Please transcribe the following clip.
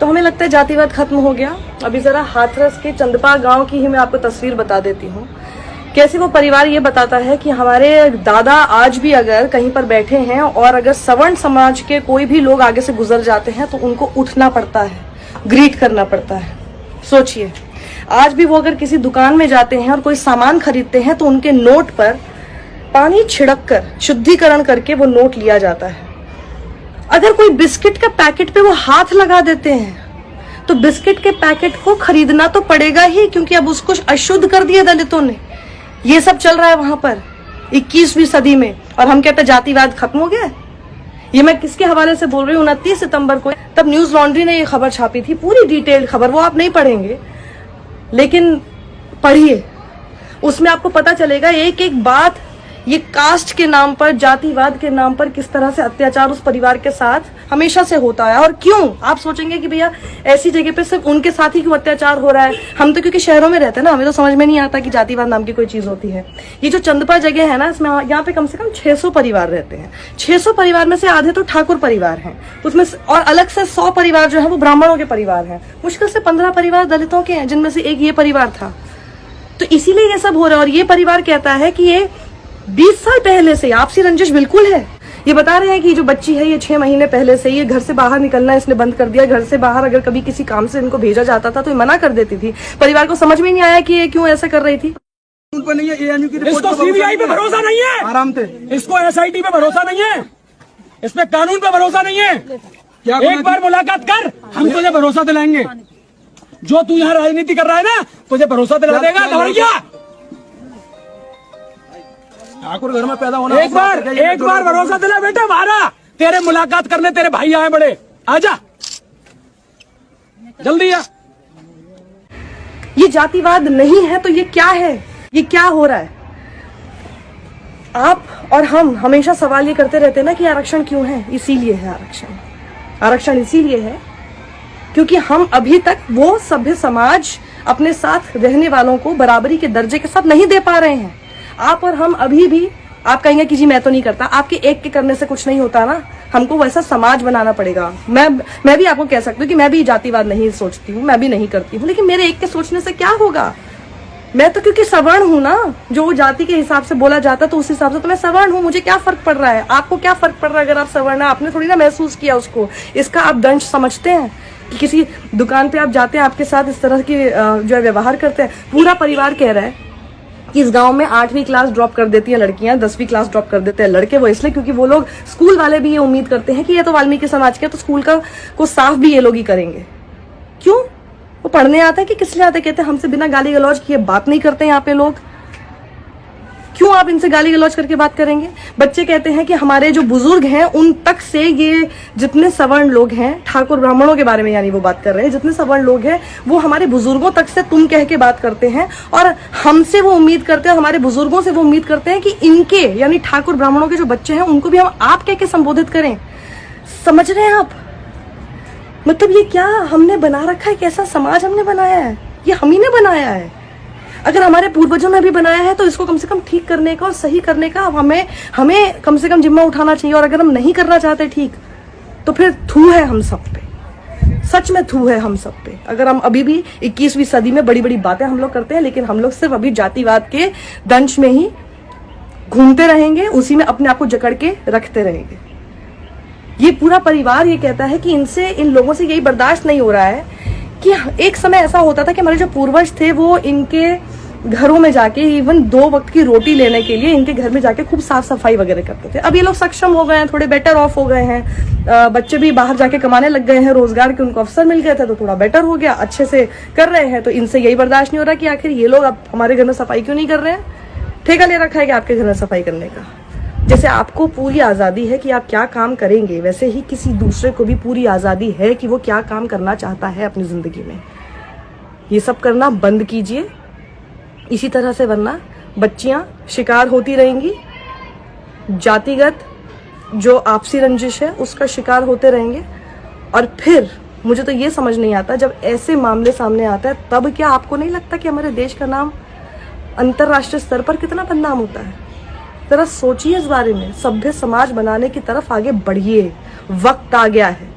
तो हमें लगता है जातिवाद खत्म हो गया। अभी जरा हाथरस के चंदपा गांव की ही मैं आपको तस्वीर बता देती हूँ। कैसे वो परिवार ये बताता है कि हमारे दादा आज भी अगर कहीं पर बैठे हैं और अगर सवर्ण समाज के कोई भी लोग आगे से गुजर जाते हैं तो उनको उठना पड़ता है, ग्रीट करना पड़ता है। सोचिए, आज भी वो अगर किसी दुकान में जाते हैं और कोई सामान खरीदते हैं तो उनके नोट पर पानी छिड़क कर शुद्धिकरण करके वो नोट लिया जाता है। अगर कोई बिस्किट का पैकेट पे वो हाथ लगा देते हैं तो बिस्किट के पैकेट को खरीदना तो पड़ेगा ही, क्योंकि अब उसको अशुद्ध कर दिया दलितों ने। ये सब चल रहा है वहां पर 21वीं सदी में, और हम कहते हैं जातिवाद खत्म हो गया। ये मैं किसके हवाले से बोल रही हूँ? 29 सितंबर को तब न्यूज लॉन्ड्री ने ये खबर छापी थी, पूरी डिटेल्ड खबर। वो आप नहीं पढ़ेंगे लेकिन पढ़िए, उसमें आपको पता चलेगा एक एक बात। ये कास्ट के नाम पर, जातिवाद के नाम पर किस तरह से अत्याचार उस परिवार के साथ हमेशा से होता है। और क्यों? आप सोचेंगे कि भैया ऐसी जगह पे सिर्फ उनके साथ ही क्यों अत्याचार हो रहा है? हम तो क्योंकि शहरों में रहते हैं ना, हमें तो समझ में नहीं आता कि जातिवाद नाम की कोई चीज होती है। ये जो चंदपा जगह है ना, इसमें यहाँ पे कम से कम 600 परिवार रहते हैं। 600 परिवार में से आधे तो ठाकुर परिवार हैं, उसमें और अलग से 100 परिवार जो है वो ब्राह्मणों के परिवार हैं। मुश्किल से 15 परिवार दलितों के हैं, जिनमें से एक ये परिवार था। तो इसीलिए ये सब हो रहा है। और ये परिवार कहता है कि ये 20 साल पहले से आपसी रंजिश बिल्कुल है। ये बता रहे हैं कि जो बच्ची है ये 6 महीने पहले से ये घर से बाहर निकलना इसने बंद कर दिया। घर से बाहर अगर कभी किसी काम से इनको भेजा जाता था तो ये मना कर देती थी। परिवार को समझ में नहीं आया कि ये क्यों ऐसा कर रही थी। इसको सीबीआई पे भरोसा नहीं है, आराम से। इसको एसआईटी पे भरोसा नहीं है, इसमें कानून पे भरोसा नहीं है। एक बार मुलाकात कर, हम तुझे भरोसा दिलाएंगे। जो तू यहाँ राजनीति कर रहा है ना, तुझे भरोसा दिला देगा। ठाकुर घर में पैदा होना, एक बार भरोसा दिला बेटा हमारा। तेरे मुलाकात करने तेरे भाई आए बड़े, आजा जल्दी आ। ये जातिवाद नहीं है तो ये क्या है? ये क्या हो रहा है? आप और हम हमेशा सवाल ये करते रहते हैं ना कि आरक्षण क्यों है? इसीलिए है आरक्षण इसीलिए है क्योंकि हम अभी तक वो सभ्य समाज अपने साथ रहने वालों को बराबरी के दर्जे के साथ नहीं दे पा रहे हैं। आप और हम अभी भी, आप कहेंगे कि जी मैं तो नहीं करता, आपके एक के करने से कुछ नहीं होता ना, हमको वैसा समाज बनाना पड़ेगा। मैं भी आपको कह सकती हूँ कि मैं भी जातिवाद नहीं सोचती हूँ, मैं भी नहीं करती हूँ, लेकिन मेरे एक के सोचने से क्या होगा? मैं तो क्योंकि सवर्ण हूँ ना, जो जाति के हिसाब से बोला जाता तो उस हिसाब से तो मैं सवर्ण हूँ। मुझे क्या फर्क पड़ रहा है? आपको क्या फर्क पड़ रहा है अगर आप सवर्ण है? आपने थोड़ी ना महसूस किया उसको। इसका आप दंश समझते हैं कि किसी दुकान पे आप जाते हैं, आपके साथ इस तरह की जो है व्यवहार करते हैं। पूरा परिवार कह रहा है कि इस गांव में 8वीं क्लास ड्रॉप कर देती हैं लड़कियां, 10वीं क्लास ड्रॉप कर देते हैं लड़के। वो इसलिए क्योंकि वो लोग, स्कूल वाले भी ये उम्मीद करते हैं कि ये तो वाल्मीकि समाज के, तो स्कूल को साफ भी ये लोग ही करेंगे। क्यों? वो पढ़ने आते हैं कि किस लिए आते? कहते हैं हमसे बिना गाली गलौज किए बात नहीं करते यहाँ पे लोग। क्यों आप इनसे गाली गलौज करके बात करेंगे? बच्चे कहते हैं कि हमारे जो बुजुर्ग हैं उन तक से ये जितने सवर्ण लोग हैं, ठाकुर ब्राह्मणों के बारे में यानी वो बात कर रहे हैं, जितने सवर्ण लोग हैं वो हमारे बुजुर्गों तक से तुम कह के बात करते हैं, और हमसे वो उम्मीद करते हैं, हमारे बुजुर्गों से वो उम्मीद करते हैं कि इनके यानी ठाकुर ब्राह्मणों के जो बच्चे हैं उनको भी हम आप कह के संबोधित करें। समझ रहे हैं आप? मतलब ये क्या हमने बना रखा है? कैसा समाज हमने बनाया है? ये हम ही ने बनाया है। अगर हमारे पूर्वजों ने भी बनाया है तो इसको कम से कम ठीक करने का और सही करने का हमें कम से कम जिम्मा उठाना चाहिए। और अगर हम नहीं करना चाहते ठीक, तो फिर थू है हम सब पे, सच में थू है हम सब पे। अगर हम अभी भी 21वीं सदी में बड़ी बड़ी बातें हम लोग करते हैं, लेकिन हम लोग सिर्फ अभी जातिवाद के दंश में ही घूमते रहेंगे, उसी में अपने आप को जकड़ के रखते रहेंगे। ये पूरा परिवार ये कहता है कि इन लोगों से यही बर्दाश्त नहीं हो रहा है कि एक समय ऐसा होता था कि हमारे जो पूर्वज थे वो इनके घरों में जाके इवन 2 वक्त की रोटी लेने के लिए इनके घर में जाके खूब साफ सफाई वगैरह करते थे। अब ये लोग सक्षम हो गए हैं, थोड़े बेटर ऑफ हो गए हैं, बच्चे भी बाहर जाके कमाने लग गए हैं, रोजगार के उनको अवसर मिल गए थे तो थोड़ा बेटर हो गया, अच्छे से कर रहे हैं। तो इनसे यही बर्दाश्त नहीं हो रहा कि आखिर ये लोग अब हमारे घर में सफाई क्यों नहीं कर रहे हैं? ठेका ले रखा है कि आपके घर में सफाई करने का। जैसे आपको पूरी आज़ादी है कि आप क्या काम करेंगे, वैसे ही किसी दूसरे को भी पूरी आज़ादी है कि वो क्या काम करना चाहता है अपनी ज़िंदगी में। ये सब करना बंद कीजिए इसी तरह से, वरना बच्चियां शिकार होती रहेंगी, जातिगत जो आपसी रंजिश है उसका शिकार होते रहेंगे। और फिर मुझे तो ये समझ नहीं आता, जब ऐसे मामले सामने आता है तब क्या आपको नहीं लगता कि हमारे देश का नाम अंतर्राष्ट्रीय स्तर पर कितना बदनाम होता है? जरा सोचिए इस बारे में। सभ्य समाज बनाने की तरफ आगे बढ़िए, वक्त आ गया है।